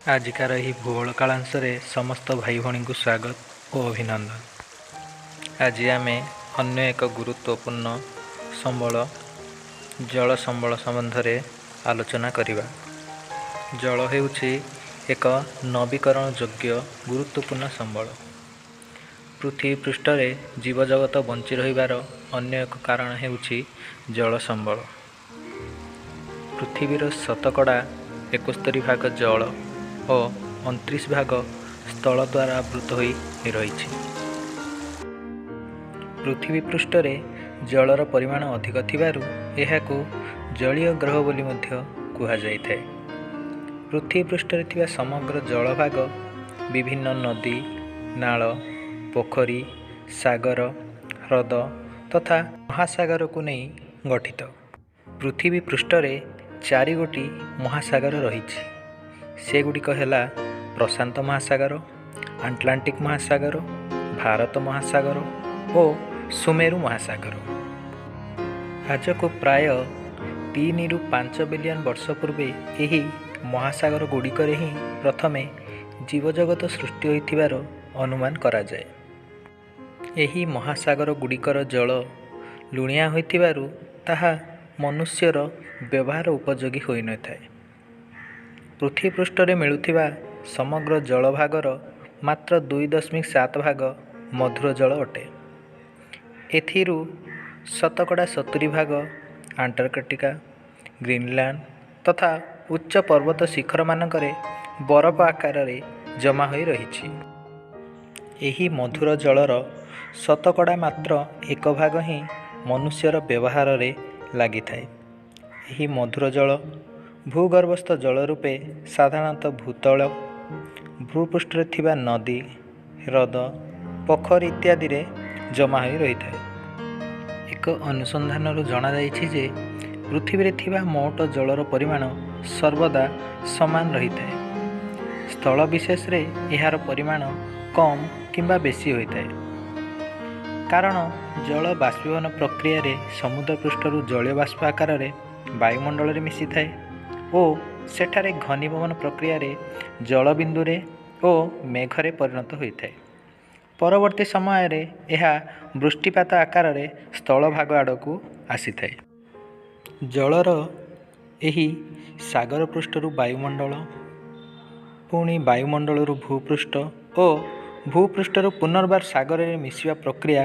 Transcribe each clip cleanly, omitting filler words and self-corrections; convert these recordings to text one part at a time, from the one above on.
ଆଜିକାର ଏହି ଭୂଗୋଳ କାଳାଂଶରେ ସମସ୍ତ ଭାଇ ଭଉଣୀଙ୍କୁ ସ୍ୱାଗତ ଓ ଅଭିନନ୍ଦନ। ଆଜି ଆମେ ଅନ୍ୟ ଏକ ଗୁରୁତ୍ୱପୂର୍ଣ୍ଣ ସମ୍ବଳ ଜଳ ସମ୍ବଳ ସମ୍ବନ୍ଧରେ ଆଲୋଚନା କରିବା। ଜଳ ହେଉଛି ଏକ ନବୀକରଣ ଯୋଗ୍ୟ ଗୁରୁତ୍ୱପୂର୍ଣ୍ଣ ସମ୍ବଳ। ପୃଥିବୀ ପୃଷ୍ଠରେ ଜୀବଜଗତ ବଞ୍ଚି ରହିବାର ଅନ୍ୟ ଏକ କାରଣ ହେଉଛି ଜଳ ସମ୍ବଳ। ପୃଥିବୀର ଶତକଡ଼ା 71% ଜଳ ଓ 29% ସ୍ଥଳ ଦ୍ୱାରା ଆବୃତ ହୋଇ ରହିଛି। ପୃଥିବୀ ପୃଷ୍ଠରେ ଜଳର ପରିମାଣ ଅଧିକ ଥିବାରୁ ଏହାକୁ ଜଳୀୟ ଗ୍ରହ ବୋଲି ମଧ୍ୟ କୁହାଯାଇଥାଏ। ପୃଥିବୀ ପୃଷ୍ଠରେ ଥିବା ସମଗ୍ର ଜଳଭାଗ ବିଭିନ୍ନ ନଦୀ, ନାଳ, ପୋଖରୀ, ସାଗର, ହ୍ରଦ ତଥା ମହାସାଗରକୁ ନେଇ ଗଠିତ। ପୃଥିବୀ ପୃଷ୍ଠରେ 4 ଗୋଟି ମହାସାଗର ରହିଛି। ସେଗୁଡ଼ିକ ହେଲା ପ୍ରଶାନ୍ତ ମହାସାଗର, ଆଟଲାଣ୍ଟିକ୍ ମହାସାଗର, ଭାରତ ମହାସାଗର ଓ ସୁମେରୁ ମହାସାଗର। ଆଜକୁ ପ୍ରାୟ 3 ରୁ 5 ବିଲିୟନ ବର୍ଷ ପୂର୍ବେ ଏହି ମହାସାଗର ଗୁଡ଼ିକରେ ହିଁ ପ୍ରଥମେ ଜୀବଜଗତ ସୃଷ୍ଟି ହୋଇଥିବାର ଅନୁମାନ କରାଯାଏ। ଏହି ମହାସାଗର ଗୁଡ଼ିକର ଜଳ ଲୁଣିଆ ହୋଇଥିବାରୁ ତାହା ମନୁଷ୍ୟର ବ୍ୟବହାର ଉପଯୋଗୀ ହୋଇନଥାଏ। ପୃଥିବୀ ପୃଷ୍ଠରେ ମିଳୁଥିବା ସମଗ୍ର ଜଳଭାଗର ମାତ୍ର 2.7% ମଧୁର ଜଳ ଅଟେ। ଏଥିରୁ ଶତକଡ଼ା 70% ଆଣ୍ଟାର୍କଟିକା, ଗ୍ରୀନଲ୍ୟାଣ୍ଡ ତଥା ଉଚ୍ଚ ପର୍ବତ ଶିଖରମାନଙ୍କରେ ବରଫ ଆକାରରେ ଜମା ହୋଇ ରହିଛି। ଏହି ମଧୁର ଜଳର ଶତକଡ଼ା ମାତ୍ର 1% ହିଁ ମନୁଷ୍ୟର ବ୍ୟବହାରରେ ଲାଗିଥାଏ। ଏହି ମଧୁର ଜଳ ଭୂଗର୍ଭସ୍ଥ ଜଳ ରୂପେ ସାଧାରଣତଃ ଭୂତଳ, ଭୂପୃଷ୍ଠରେ ଥିବା ନଦୀ, ହ୍ରଦ, ପୋଖରୀ ଇତ୍ୟାଦିରେ ଜମା ହୋଇ ରହିଥାଏ। ଏକ ଅନୁସନ୍ଧାନରୁ ଜଣାଯାଇଛି ଯେ ପୃଥିବୀରେ ଥିବା ମୋଟ ଜଳର ପରିମାଣ ସର୍ବଦା ସମାନ ରହିଥାଏ। ସ୍ଥଳ ବିଶେଷରେ ଏହାର ପରିମାଣ କମ୍ କିମ୍ବା ବେଶୀ ହୋଇଥାଏ। କାରଣ ଜଳ ବାଷ୍ପୀଭବନ ପ୍ରକ୍ରିୟାରେ ସମୁଦ୍ର ପୃଷ୍ଠରୁ ଜଳୀୟ ବାଷ୍ପ ଆକାରରେ ବାୟୁମଣ୍ଡଳରେ ମିଶିଥାଏ ଓ ସେଠାରେ ଘନୀଭବନ ପ୍ରକ୍ରିୟାରେ ଜଳବିନ୍ଦୁରେ ଓ ମେଘରେ ପରିଣତ ହୋଇଥାଏ। ପରବର୍ତ୍ତୀ ସମୟରେ ଏହା ବୃଷ୍ଟିପାତ ଆକାରରେ ସ୍ଥଳଭାଗ ଆଡ଼କୁ ଆସିଥାଏ। ଜଳର ଏହି ସାଗର ପୃଷ୍ଠରୁ ବାୟୁମଣ୍ଡଳ, ପୁଣି ବାୟୁମଣ୍ଡଳରୁ ଭୂପୃଷ୍ଠ ଓ ଭୂପୃଷ୍ଠରୁ ପୁନର୍ବାର ସାଗରରେ ମିଶିବା ପ୍ରକ୍ରିୟା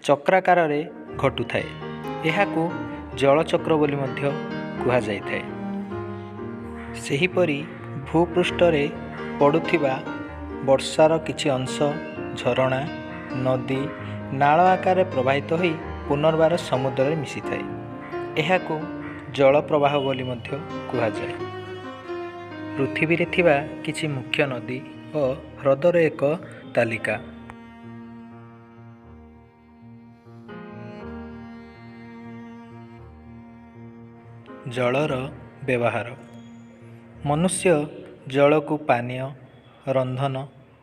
ଚକ୍ରାକାରରେ ଘଟୁଥାଏ। ଏହାକୁ ଜଳଚକ୍ର ବୋଲି ମଧ୍ୟ କୁହାଯାଇଥାଏ। ସେହିପରି ଭୂପୃଷ୍ଠରେ ପଡ଼ୁଥିବା ବର୍ଷାର କିଛି ଅଂଶ ଝରଣା, ନଦୀ, ନାଳ ଆକାରରେ ପ୍ରବାହିତ ହୋଇ ପୁନର୍ବାର ସମୁଦ୍ରରେ ମିଶିଥାଏ। ଏହାକୁ ଜଳପ୍ରବାହ ବୋଲି ମଧ୍ୟ କୁହାଯାଏ। ପୃଥିବୀରେ ଥିବା କିଛି ମୁଖ୍ୟ ନଦୀ ଓ ହ୍ରଦର ଏକ ତାଲିକା। ଜଳର ବ୍ୟବହାର। ମନୁଷ୍ୟ ଜଳକୁ ପାନୀୟ, ରନ୍ଧନ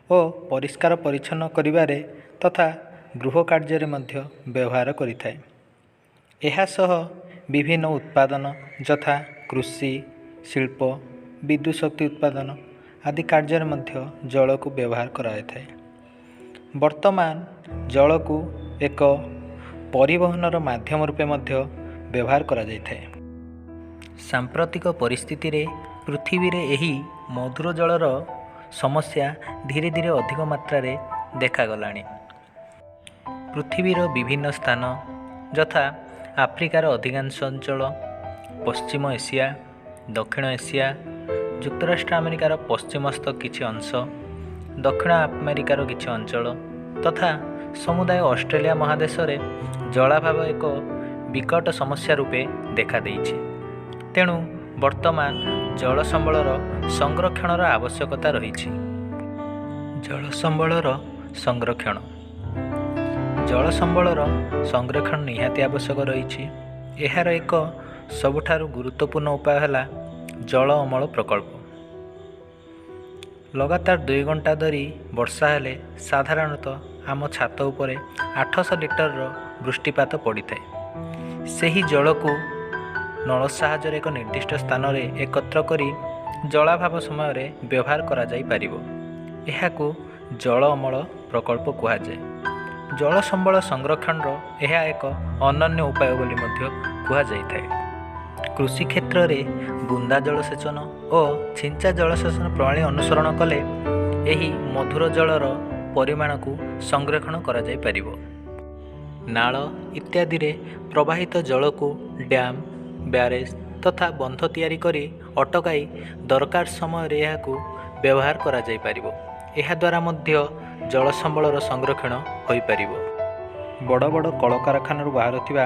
ଓ ପରିଷ୍କାର ପରିଚ୍ଛନ୍ନ କରିବାରେ ତଥା ଗୃହ କାର୍ଯ୍ୟରେ ମଧ୍ୟ ବ୍ୟବହାର କରିଥାଏ। ଏହା ସହ ବିଭିନ୍ନ ଉତ୍ପାଦନ ଯଥା କୃଷି, ଶିଳ୍ପ, ବିଦ୍ୟୁତ୍ ଶକ୍ତି ଉତ୍ପାଦନ ଆଦି କାର୍ଯ୍ୟରେ ମଧ୍ୟ ଜଳକୁ ବ୍ୟବହାର କରାଯାଇଥାଏ। ବର୍ତ୍ତମାନ ଜଳକୁ ଏକ ପରିବହନର ମାଧ୍ୟମ ରୂପେ ମଧ୍ୟ ବ୍ୟବହାର କରାଯାଇଥାଏ। ସାମ୍ପ୍ରତିକ ପରିସ୍ଥିତିରେ ପୃଥିବୀରେ ଏହି ମଧୁର ଜଳର ସମସ୍ୟା ଧୀରେ ଧୀରେ ଅଧିକ ମାତ୍ରାରେ ଦେଖାଗଲାଣି। ପୃଥିବୀର ବିଭିନ୍ନ ସ୍ଥାନ ଯଥା ଆଫ୍ରିକାର ଅଧିକାଂଶ ଅଞ୍ଚଳ, ପଶ୍ଚିମ ଏସିଆ, ଦକ୍ଷିଣ ଏସିଆ, ଯୁକ୍ତରାଷ୍ଟ୍ର ଆମେରିକାର ପଶ୍ଚିମସ୍ଥ କିଛି ଅଂଶ, ଦକ୍ଷିଣ ଆମେରିକାର କିଛି ଅଞ୍ଚଳ ତଥା ସମୁଦାୟ ଅଷ୍ଟ୍ରେଲିଆ ମହାଦେଶରେ ଜଳାଭାବ ଏକ ବିକଟ ସମସ୍ୟା ରୂପେ ଦେଖାଦେଇଛି। ତେଣୁ ବର୍ତ୍ତମାନ ଜଳ ସମ୍ବଳର ସଂରକ୍ଷଣର ଆବଶ୍ୟକତା ରହିଛି। ଜଳ ସମ୍ବଳର ସଂରକ୍ଷଣ। ଜଳ ସମ୍ବଳର ସଂରକ୍ଷଣ ନିହାତି ଆବଶ୍ୟକ ରହିଛି। ଏହାର ଏକ ସବୁଠାରୁ ଗୁରୁତ୍ୱପୂର୍ଣ୍ଣ ଉପାୟ ହେଲା ଜଳ ଅମଳ ପ୍ରକଳ୍ପ। ଲଗାତାର 2 ଘଣ୍ଟା ଧରି ବର୍ଷା ହେଲେ ସାଧାରଣତଃ ଆମ ଛାତ ଉପରେ 800 ଲିଟରର ବୃଷ୍ଟିପାତ ପଡ଼ିଥାଏ। ସେହି ଜଳକୁ ନଳ ସାହାଯ୍ୟରେ ଏକ ନିର୍ଦ୍ଦିଷ୍ଟ ସ୍ଥାନରେ ଏକତ୍ର କରି ଜଳାଭାବ ସମୟରେ ବ୍ୟବହାର କରାଯାଇପାରିବ। ଏହାକୁ ଜଳ ଅମଳ ପ୍ରକଳ୍ପ କୁହାଯାଏ। ଜଳ ସମ୍ବଳ ସଂରକ୍ଷଣର ଏହା ଏକ ଅନନ୍ୟ ଉପାୟ ବୋଲି ମଧ୍ୟ କୁହାଯାଇଥାଏ। କୃଷି କ୍ଷେତ୍ରରେ ବୁନ୍ଦା ଜଳସେଚନ ଓ ଛିଞ୍ଚା ଜଳସେଚନ ପ୍ରଣାଳୀ ଅନୁସରଣ କଲେ ଏହି ମଧୁର ଜଳର ପରିମାଣକୁ ସଂରକ୍ଷଣ କରାଯାଇପାରିବ। ନାଳ ଇତ୍ୟାଦିରେ ପ୍ରବାହିତ ଜଳକୁ ଡ୍ୟାମ୍, ବ୍ୟାରେଜ୍ ତଥା ବନ୍ଧ ତିଆରି କରି ଅଟକାଇ ଦରକାର ସମୟରେ ଏହାକୁ ବ୍ୟବହାର କରାଯାଇପାରିବ। ଏହାଦ୍ୱାରା ମଧ୍ୟ ଜଳ ସମ୍ବଳର ସଂରକ୍ଷଣ ହୋଇପାରିବ। ବଡ଼ ବଡ଼ କଳକାରଖାନାରୁ ବାହାରୁଥିବା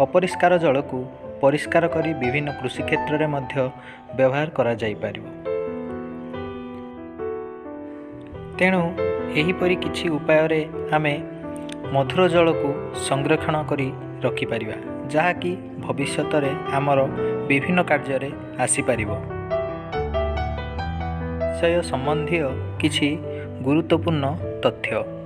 ଅପରିଷ୍କାର ଜଳକୁ ପରିଷ୍କାର କରି ବିଭିନ୍ନ କୃଷି କ୍ଷେତ୍ରରେ ମଧ୍ୟ ବ୍ୟବହାର କରାଯାଇପାରିବ। ତେଣୁ ଏହିପରି କିଛି ଉପାୟରେ ଆମେ ମଧୁର ଜଳକୁ ସଂରକ୍ଷଣ କରି ରଖିପାରିବା, ଯାହାକି ଭବିଷ୍ୟତରେ ଆମର ବିଭିନ୍ନ କାର୍ଯ୍ୟରେ ଆସିପାରିବ। ବିଷୟ ସମ୍ବନ୍ଧୀୟ କିଛି ଗୁରୁତ୍ୱପୂର୍ଣ୍ଣ ତଥ୍ୟ।